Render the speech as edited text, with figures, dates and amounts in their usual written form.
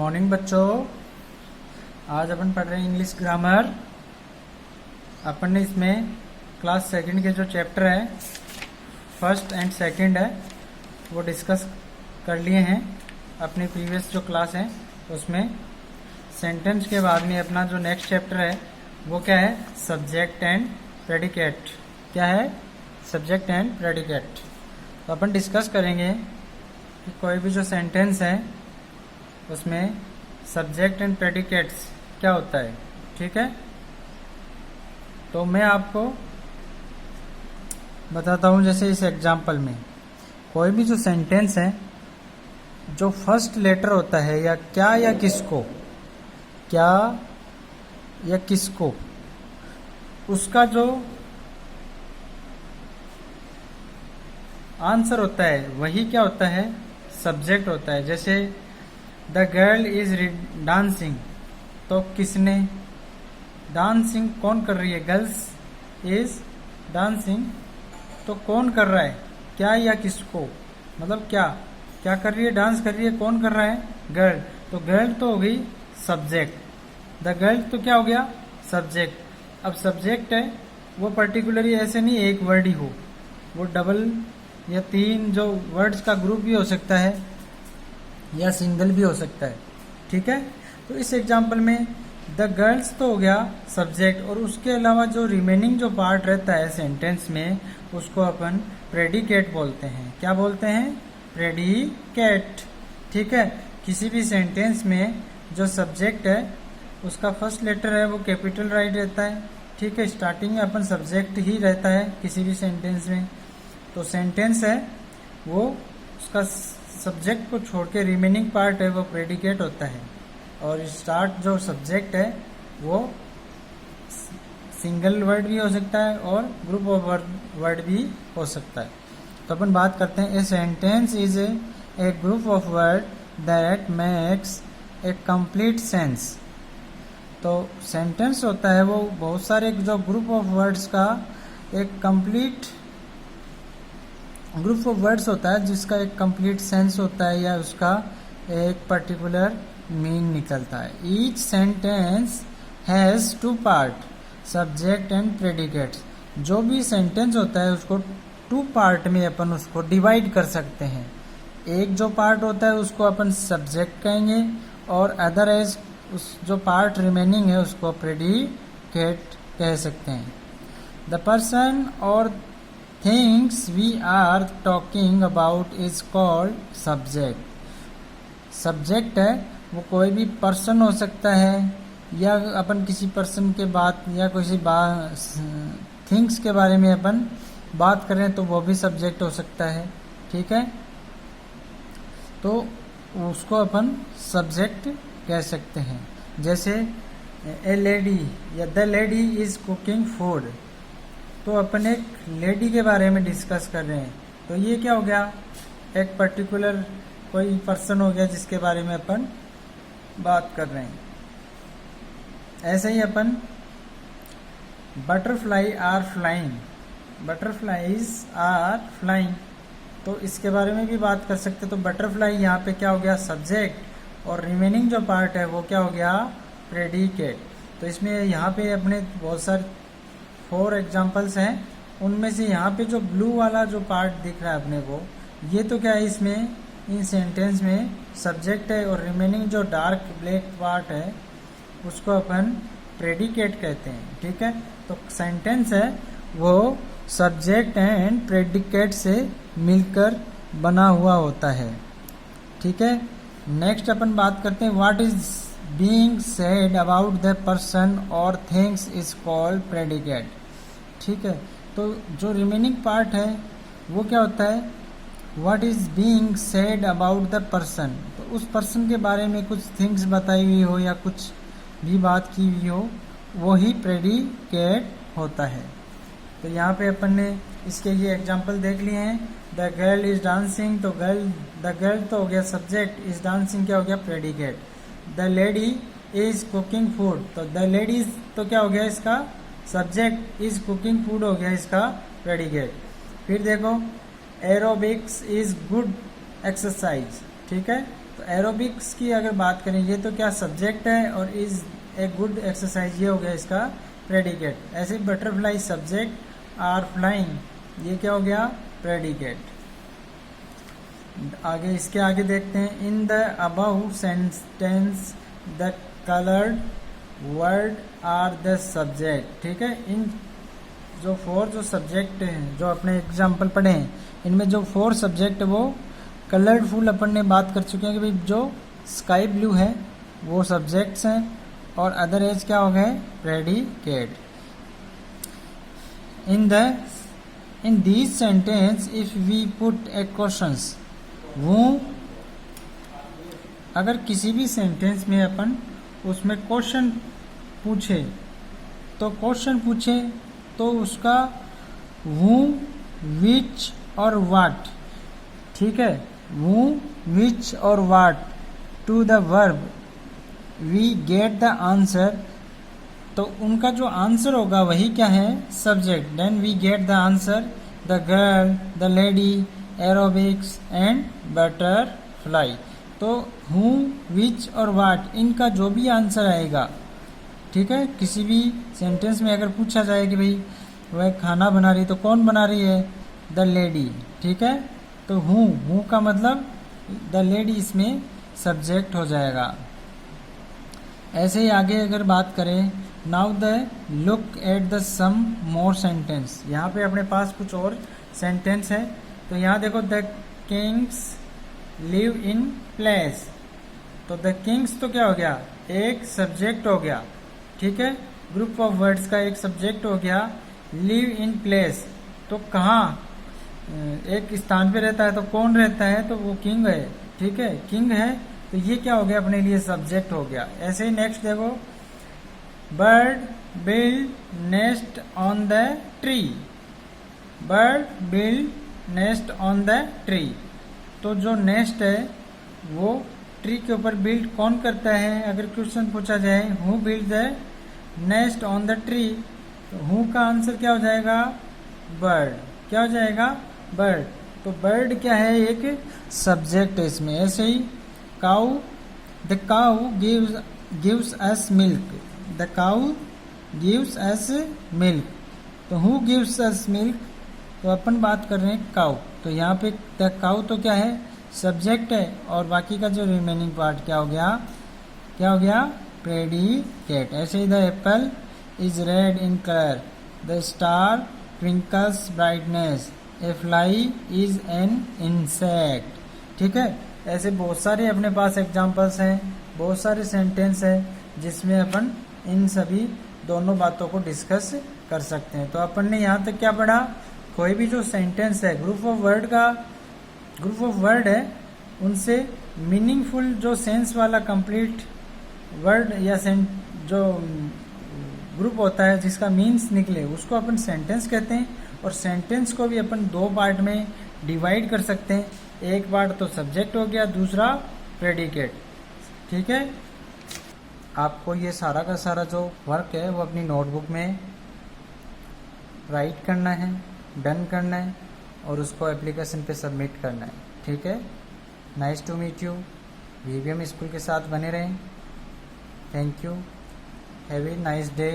Morning बच्चों। आज अपन पढ़ रहे हैं इंग्लिश ग्रामर। अपन ने इसमें क्लास सेकंड के जो चैप्टर है फर्स्ट एंड सेकंड है वो डिस्कस कर लिए हैं अपनी प्रीवियस जो क्लास है उसमें। सेंटेंस के बाद में अपना जो नेक्स्ट चैप्टर है वो क्या है, सब्जेक्ट एंड प्रेडिकेट। क्या है, सब्जेक्ट एंड प्रेडिकेट। तो अपन डिस्कस करेंगे कि कोई भी जो सेंटेंस है उसमें सब्जेक्ट एंड प्रेडिकेट्स क्या होता है। ठीक है, तो मैं आपको बताता हूँ। जैसे इस एग्जाम्पल में कोई भी जो सेंटेंस है जो फर्स्ट लेटर होता है या क्या या किसको, क्या या किसको, उसका जो आंसर होता है वही क्या होता है, सब्जेक्ट होता है। जैसे द गर्ल इज डांसिंग, तो किसने डांसिंग, कौन कर रही है, गर्ल्स इज डांसिंग, तो कौन कर रहा है, क्या या किसको, मतलब क्या क्या कर रही है, डांस कर रही है, कौन कर रहा है, गर्ल। तो गर्ल तो हो गई सब्जेक्ट, द गर्ल तो क्या हो गया, सब्जेक्ट। अब सब्जेक्ट है वो पर्टिकुलरली ऐसे नहीं एक वर्ड ही हो, वो डबल या तीन जो वर्ड्स का ग्रुप भी हो सकता है या सिंगल भी हो सकता है। ठीक है, तो इस एग्जाम्पल में द गर्ल्स तो हो गया सब्जेक्ट, और उसके अलावा जो रिमेनिंग जो पार्ट रहता है सेंटेंस में उसको अपन प्रेडिकेट बोलते हैं। क्या बोलते हैं, प्रेडिकेट। ठीक है, किसी भी सेंटेंस में जो सब्जेक्ट है उसका फर्स्ट लेटर है वो कैपिटल राइट रहता है। ठीक है, स्टार्टिंग में अपन सब्जेक्ट ही रहता है किसी भी सेंटेंस में। तो सेंटेंस है वो उसका सब्जेक्ट को छोड़ के रिमेनिंग पार्ट है वो प्रेडिकेट होता है, और स्टार्ट जो सब्जेक्ट है वो सिंगल वर्ड भी हो सकता है और ग्रुप ऑफ वर्ड भी हो सकता है। तो अपन बात करते हैं, a sentence is a group of word that makes a complete sense. तो सेंटेंस होता है वो बहुत सारे जो ग्रुप ऑफ वर्ड्स का एक कंप्लीट ग्रुप ऑफ वर्ड्स होता है जिसका एक कंप्लीट सेंस होता है या उसका एक पर्टिकुलर मीन निकलता है। Each sentence has two part, subject and predicate. जो भी सेंटेंस होता है उसको टू पार्ट में अपन उसको डिवाइड कर सकते हैं। एक जो पार्ट होता है उसको अपन सब्जेक्ट कहेंगे और अदर एज उस जो पार्ट रिमेनिंग है उसको प्रेडिकेट कह सकते हैं। द पर्सन और things we are talking about is called subject. Subject है वो कोई भी पर्सन हो सकता है या अपन किसी पर्सन के बात या किसी थिंग्स के बारे में अपन बात करें तो वो भी सब्जेक्ट हो सकता है। ठीक है, तो उसको अपन सब्जेक्ट कह सकते हैं। जैसे ए लेडी या the lady is cooking food, तो अपन एक लेडी के बारे में डिस्कस कर रहे हैं, तो ये क्या हो गया, एक पर्टिकुलर कोई पर्सन हो गया जिसके बारे में अपन बात कर रहे हैं। ऐसे ही अपन butterfly are flying, butterflies are flying, तो इसके बारे में भी बात कर सकते। तो बटरफ्लाई यहाँ पे क्या हो गया, सब्जेक्ट, और रिमेनिंग जो पार्ट है वो क्या हो गया, प्रेडिकेट। तो इसमें यहाँ पे अपने बहुत सारे 4 एग्जाम्पल्स हैं, उनमें से यहाँ पे जो ब्लू वाला जो पार्ट दिख रहा है अपने को, ये तो क्या है, इसमें इन सेंटेंस में सब्जेक्ट है, और रिमेनिंग जो डार्क ब्लैक पार्ट है उसको अपन प्रेडिकेट कहते हैं। ठीक है, तो सेंटेंस है वो सब्जेक्ट एंड प्रेडिकेट से मिलकर बना हुआ होता है। ठीक है, नेक्स्ट अपन बात करते हैं, what is being said about the person और थिंग्स इज कॉल्ड प्रेडिकेट। ठीक है, तो जो रिमेनिंग पार्ट है वो क्या होता है, what is being said about the person, तो उस पर्सन के बारे में कुछ थिंग्स बताई हुई हो या कुछ भी बात की हुई हो वो ही प्रेडिकेट होता है। तो यहाँ पे अपन ने इसके ये एग्जाम्पल देख लिए हैं। द गर्ल इज डांसिंग, तो द गर्ल तो हो गया सब्जेक्ट, इज डांसिंग क्या हो गया, predicate. The lady is cooking food, तो द लेडीज तो क्या हो गया इसका सब्जेक्ट, इज कुकिंग फूड हो गया इसका प्रेडिकेट। फिर देखो एरोबिक्स इज गुड एक्सरसाइज, ठीक है, तो एरोबिक्स की अगर बात करें, ये तो क्या सब्जेक्ट है और इज ए गुड एक्सरसाइज, ये हो गया इसका प्रेडिकेट। ऐसे बटरफ्लाई सब्जेक्ट आर फ्लाइंग, ये क्या हो गया प्रेडिकेट। आगे इसके आगे देखते हैं, in the above sentence the coloured word are the subject. ठीक है, इन जो 4 जो सब्जेक्ट हैं जो अपने एग्जाम्पल पढ़े हैं, इनमें जो 4 सब्जेक्ट वो कलर्ड फुल अपन ने बात कर चुके हैं कि भाई जो स्काई ब्लू है वो सब्जेक्ट्स हैं और अदर एज क्या हो गए predicate. In these sentence if we put a questions, वो अगर किसी भी सेंटेंस में अपन उसमें क्वेश्चन पूछे तो उसका वो विच और वाट, ठीक है, वो विच और what to the verb we get the answer, तो उनका जो आंसर होगा वही क्या है subject. Then we get the answer the girl, the lady, aerobics and butterfly. तो हु, विच और वाट, इनका जो भी आंसर आएगा, ठीक है, किसी भी सेंटेंस में अगर पूछा जाए कि भाई वह खाना बना रही, तो कौन बना रही है द लेडी, ठीक है, तो हु का मतलब द लेडी इसमें सब्जेक्ट हो जाएगा। ऐसे ही आगे अगर बात करें, now the look at the some more sentence, यहाँ पे अपने पास कुछ और सेंटेंस है। तो यहाँ देखो, the Kings live in place, तो द किंग्स तो क्या हो गया एक सब्जेक्ट हो गया, ठीक है, ग्रुप ऑफ वर्ड्स का एक सब्जेक्ट हो गया। लिव इन प्लेस, तो कहाँ एक स्थान पे रहता है, तो कौन रहता है, तो वो किंग है, ठीक है, किंग है, तो ये क्या हो गया अपने लिए सब्जेक्ट हो गया। ऐसे ही नेक्स्ट देखो, bird build nest on the tree, bird build nest on the tree, तो जो नेस्ट है वो ट्री के ऊपर बिल्ड कौन करता है, अगर क्वेश्चन पूछा जाए who build the nest on the tree, तो हु का आंसर क्या हो जाएगा बर्ड, क्या हो जाएगा बर्ड। तो बर्ड क्या है एक सब्जेक्ट है इसमें। ऐसे ही cow, the cow gives us milk, the cow gives us milk, तो हु गिव्स अस मिल्क, तो अपन बात कर रहे हैं काऊ, तो यहाँ पे द काऊ तो क्या है सब्जेक्ट है और बाकी का जो रिमेनिंग पार्ट क्या हो गया प्रेडिकेट। ऐसे ही the apple is red in colour, the star twinkles brightness, a fly is an insect, ठीक है। ऐसे बहुत सारे अपने पास एग्जांपल्स हैं, बहुत सारे सेंटेंस हैं जिसमें अपन इन सभी दोनों बातों को डिस्कस कर सकते हैं। तो अपन ने यहाँ तक क्या पढ़ा, कोई भी जो सेंटेंस है ग्रुप ऑफ वर्ड है, उनसे मीनिंगफुल जो सेंस वाला कंप्लीट वर्ड या जो ग्रुप होता है जिसका मीन्स निकले उसको अपन सेंटेंस कहते हैं। और सेंटेंस को भी अपन 2 पार्ट में डिवाइड कर सकते हैं, एक पार्ट तो सब्जेक्ट हो गया, दूसरा प्रेडिकेट, ठीक है। आपको ये सारा का सारा जो वर्क है वो अपनी नोटबुक में राइट करना है, डन करना है और उसको एप्लीकेशन पे सबमिट करना है, ठीक है। Nice to meet you, VVM school के साथ बने रहें। Thank you, have a nice day.